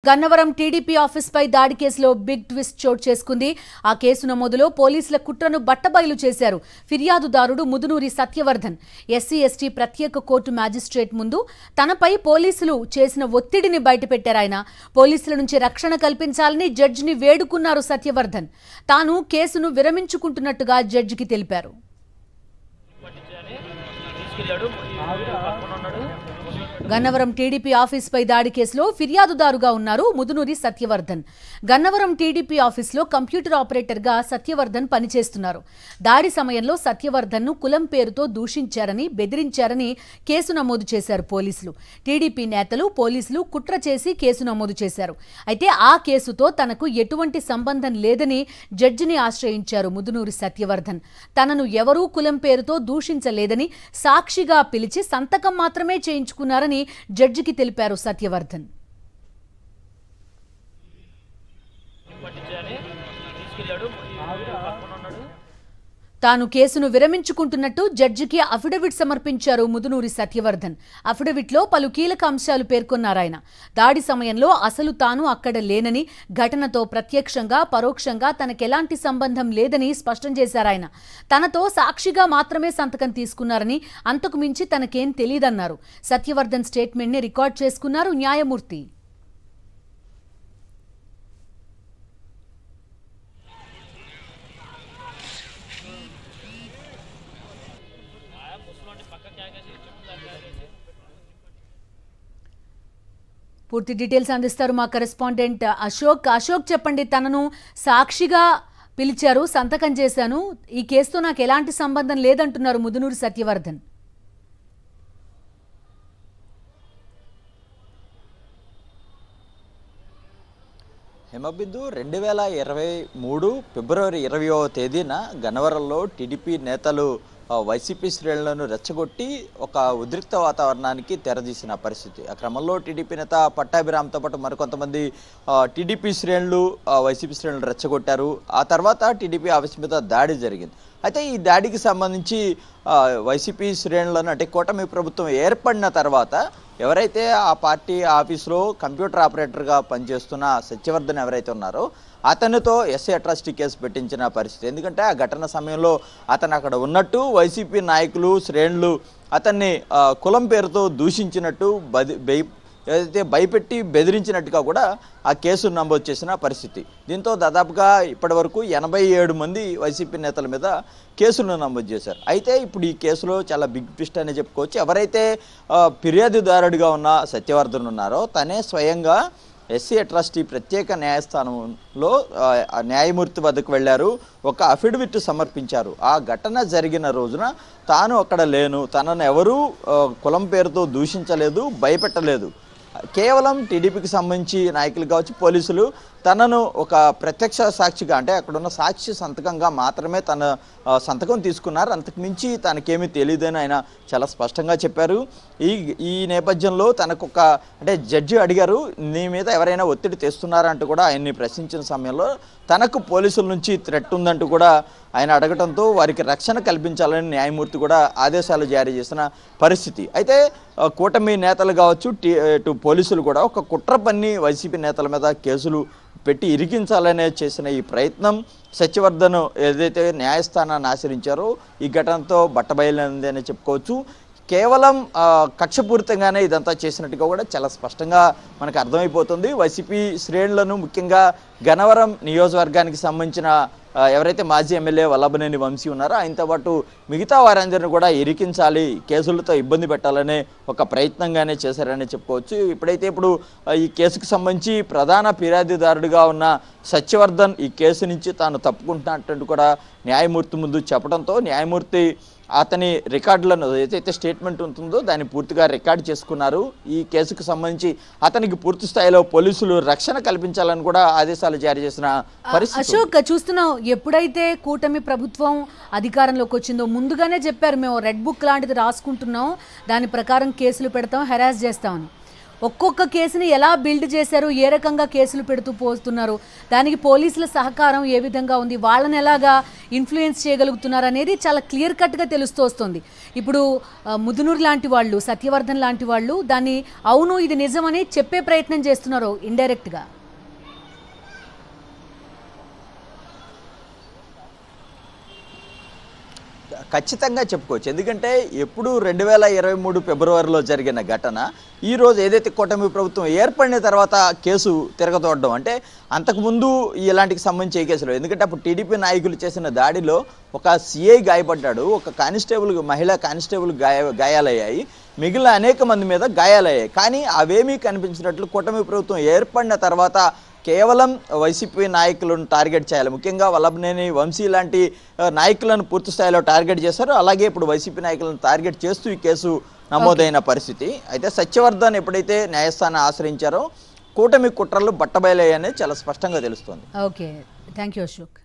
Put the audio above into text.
Gannavaram TDP ఆఫీస్పై దాడి కేసులో big twist చోటు చేసుకుంది. ఆ కేసు నమోదులో పోలీసుల కుట్రను బట్టబయలు చేశారు. ఫిర్యాదుదారుడు ముదునూరి సత్యవర్ధన్ ఎస్సీ ఎస్టీ ప్రత్యేక కోర్టు మ్యాజిస్ట్రేట్ ముందు తనపై పోలీసులు చేసిన ఒత్తిడిని బయటపెట్టారు. ఆయన పోలీసుల నుంచి రక్షణ కల్పించాలని జడ్జిని వేడుకున్నారు. సత్యవర్ధన్ తాను కేసును విరమించుకుంటున్నట్టుగా జడ్జికి తెలిపారు. గన్నవరం టీడీపీ ఆఫీస్పై దాడి కేసులో ఫిర్యాదుదారుగా ఉన్నారు ముదునూరి సత్యవర్ధన్. గన్నవరం టీడీపీ ఆఫీస్లో కంప్యూటర్ ఆపరేటర్గా సత్యవర్ధన్ పనిచేస్తున్నారు. దాడి సమయంలో సత్యవర్ధన్ను కులం పేరుతో దూషించారని, బెదిరించారని కేసు నమోదు చేశారు పోలీసులు. టీడీపీ నేతలు, పోలీసులు కుట్ర చేసి కేసు నమోదు చేశారు. అయితే ఆ కేసుతో తనకు ఎటువంటి సంబంధం లేదని జడ్జిని ఆశ్రయించారు ముదునూరి సత్యవర్ధన్. తనను ఎవరూ కులం పేరుతో దూషించలేదని సాక్షిగా పిలిచి సంతకం మాత్రమే చేయించుకున్నారని జడ్జికి తెలిపారు సత్యవర్ధన్. తాను కేసును విరమించుకుంటున్నట్టు జడ్జికి అఫిడవిట్ సమర్పించారు ముదునూరి సత్యవర్ధన్. అఫిడవిట్లో పలు కీలక అంశాలు పేర్కొన్నారాయన. దాడి సమయంలో అసలు తాను అక్కడ లేనని, ఘటనతో ప్రత్యక్షంగా పరోక్షంగా తనకెలాంటి సంబంధం లేదని స్పష్టం చేశారాయన. తనతో సాక్షిగా మాత్రమే సంతకం తీసుకున్నారని, అంతకు మించి తనకేం తెలియదన్నారు. సత్యవర్ధన్ స్టేట్మెంట్ని రికార్డ్ చేసుకున్నారు న్యాయమూర్తి. పూర్తి డీటెయిల్స్ అందిస్తారు మా కరెస్పాండెంట్ అశోక్. చెప్పండి, తనను సాక్షిగా పిలిచారు, సంతకం చేశాను, ఈ కేసుతో నాకు ఎలాంటి సంబంధం లేదంటున్నారు ముదునూరి సత్యవర్ధన్. హిమబిందు 2023 ఫిబ్రవరి 20వ తేదీన గన్నవరంలో టీడీపీ నేతలు వైసీపీ శ్రేణులను రెచ్చగొట్టి ఒక ఉద్రిక్త వాతావరణానికి తెరదీసిన పరిస్థితి. ఆ క్రమంలో టీడీపీ నేత పట్టాభిరామ్తో పాటు మరికొంతమంది టీడీపీ శ్రేణులు వైసీపీ శ్రేణులు రెచ్చగొట్టారు. ఆ తర్వాత టీడీపీ ఆఫీస్ మీద దాడి జరిగింది. అయితే ఈ దాడికి సంబంధించి వైసీపీ శ్రేణులను, అంటే కూటమి ప్రభుత్వం ఏర్పడిన తర్వాత ఎవరైతే ఆ పార్టీ ఆఫీసులో కంప్యూటర్ ఆపరేటర్గా పనిచేస్తున్న సత్యవర్ధన్ ఎవరైతే ఉన్నారో అతనితో ఎస్సీ అట్రాసిటీ కేసు పెట్టించిన పరిస్థితి. ఎందుకంటే ఆ ఘటన సమయంలో అతను అక్కడ ఉన్నట్టు వైసీపీ నాయకులు, శ్రేణులు అతన్ని కులం పేరుతో దూషించినట్టు, ఏదైతే భయపెట్టి బెదిరించినట్టుగా కూడా ఆ కేసు నమోదు చేసిన పరిస్థితి. దీంతో దాదాపుగా ఇప్పటి వరకు 87 మంది వైసీపీ నేతల మీద కేసులను నమోదు చేశారు. అయితే ఇప్పుడు ఈ కేసులో చాలా బిగ్ ట్విస్ట్ అనే చెప్పుకోవచ్చు. ఎవరైతే ఫిర్యాదుదారుడిగా ఉన్న సత్యవర్ధన్ ఉన్నారో తనే స్వయంగా ఎస్సీ అట్రాసిటీ ప్రత్యేక న్యాయస్థానంలో న్యాయమూర్తి వద్దకు వెళ్ళారు, ఒక అఫిడవిట్ సమర్పించారు. ఆ ఘటన జరిగిన రోజున తాను అక్కడ లేను, తనను ఎవరూ కులం పేరుతో దూషించలేదు, భయపెట్టలేదు, కేవలం టీడీపీకి సంబంధించి నాయకులు కావచ్చు, పోలీసులు తనను ఒక ప్రత్యక్ష సాక్షిగా, అంటే అక్కడున్న సాక్షి సంతకంగా మాత్రమే తన సంతకం తీసుకున్నారు, అంతకుమించి తనకేమీ తెలియదని ఆయన చాలా స్పష్టంగా చెప్పారు. ఈ నేపథ్యంలో తనకొక, అంటే జడ్జి అడిగారు, నీ మీద ఎవరైనా ఒత్తిడి తెస్తున్నారంటూ కూడా ఆయన్ని ప్రశ్నించిన సమయంలో తనకు పోలీసుల నుంచి థ్రెట్ ఉందంటూ కూడా ఆయన అడగడంతో వారికి రక్షణ కల్పించాలని న్యాయమూర్తి కూడా ఆదేశాలు జారీ చేసిన పరిస్థితి. అయితే కూటమి నేతలు కావచ్చు, పోలీసులు కూడా ఒక కుట్ర పన్ని వైసీపీ నేతల మీద కేసులు పెట్టి ఇరికించాలనే చేసిన ఈ ప్రయత్నం సత్యవర్ధన్ ఏదైతే న్యాయస్థానాన్ని ఆశ్రయించారో ఈ ఘటనతో బట్టబయలైంది అని చెప్పుకోవచ్చు. కేవలం కక్షపూరితంగానే ఇదంతా చేసినట్టుగా కూడా చాలా స్పష్టంగా మనకు అర్థమైపోతుంది. వైసీపీ శ్రేణులను, ముఖ్యంగా గన్నవరం నియోజకవర్గానికి సంబంధించిన ఎవరైతే మాజీ ఎమ్మెల్యే వల్లభనేని వంశీ ఉన్నారో ఆయనతో పాటు మిగతా వారందరినీ కూడా ఇరికించాలి, కేసులతో ఇబ్బంది పెట్టాలనే ఒక ప్రయత్నంగానే చేశారని చెప్పుకోవచ్చు. ఇప్పుడు ఈ కేసుకు సంబంధించి ప్రధాన ఫిర్యాదుదారుడిగా ఉన్న సత్యవర్ధన్ ఈ కేసు నుంచి తాను తప్పుకుంటున్నట్టు కూడా న్యాయమూర్తి ముందు చెప్పడంతో న్యాయమూర్తి అతని రికార్డులను, ఏదైతే స్టేట్మెంట్ ఉంటుందో దాన్ని పూర్తిగా రికార్డు చేసుకున్నారు. ఈ కేసుకు సంబంధించి అతనికి పూర్తి స్థాయిలో పోలీసులు రక్షణ కల్పించాలని కూడా ఆదేశాలు జారీ చేసిన పరిస్థితి. అశోక్, చూస్తున్నాం, ఎప్పుడైతే కూటమి ప్రభుత్వం అధికారంలోకి వచ్చిందో ముందుగానే చెప్పారు, మేము రెడ్ బుక్ లాంటిది రాసుకుంటున్నాం, దాని ప్రకారం కేసులు పెడతాం, హెరాస్ చేస్తామని. ఒక్కొక్క కేసుని ఎలా బిల్డ్ చేశారు, ఏ రకంగా కేసులు పెడుతూ పోస్తున్నారు, దానికి పోలీసుల సహకారం ఏ విధంగా ఉంది, వాళ్ళని ఎలాగా ఇన్ఫ్లుయెన్స్ చేయగలుగుతున్నారు అనేది చాలా క్లియర్ కట్గా తెలుస్తూ వస్తుంది. ఇప్పుడు ముదునూరు లాంటి వాళ్ళు, సత్యవర్ధన్ లాంటి వాళ్ళు దాన్ని అవును ఇది నిజమని చెప్పే ప్రయత్నం చేస్తున్నారు ఇండైరెక్ట్గా. ఖచ్చితంగా చెప్పుకోవచ్చు. ఎందుకంటే ఎప్పుడు 2023 ఫిబ్రవరిలో జరిగిన ఘటన ఈరోజు ఏదైతే కూటమి ప్రభుత్వం ఏర్పడిన తర్వాత కేసు తిరగతోడడం, అంటే అంతకుముందు ఇలాంటికి సంబంధించి ఏ కేసులు, ఎందుకంటే అప్పుడు టీడీపీ నాయకులు చేసిన దాడిలో ఒక సిఐ గాయపడ్డాడు, ఒక కానిస్టేబుల్, మహిళా కానిస్టేబుల్ గాయాలయ్యాయి, మిగిలిన అనేక మంది మీద గాయాలయ్యాయి. కానీ అవేమీ కనిపించినట్లు కూటమి ప్రభుత్వం ఏర్పడిన తర్వాత కేవలం వైసీపీ నాయకులను టార్గెట్ చేయాలి, ముఖ్యంగా వల్లభనేని వంశీ లాంటి నాయకులను పూర్తి స్థాయిలో టార్గెట్ చేశారు. అలాగే ఇప్పుడు వైసీపీ నాయకులను టార్గెట్ చేస్తూ ఈ కేసు నమోదైన పరిస్థితి. అయితే సత్యవర్ధన్ ఎప్పుడైతే న్యాయస్థానం ఆశ్రయించారో కూటమి కుట్రలు బట్టబయలయ్యాయని చాలా స్పష్టంగా తెలుస్తోంది. Okay, thank you Ashok.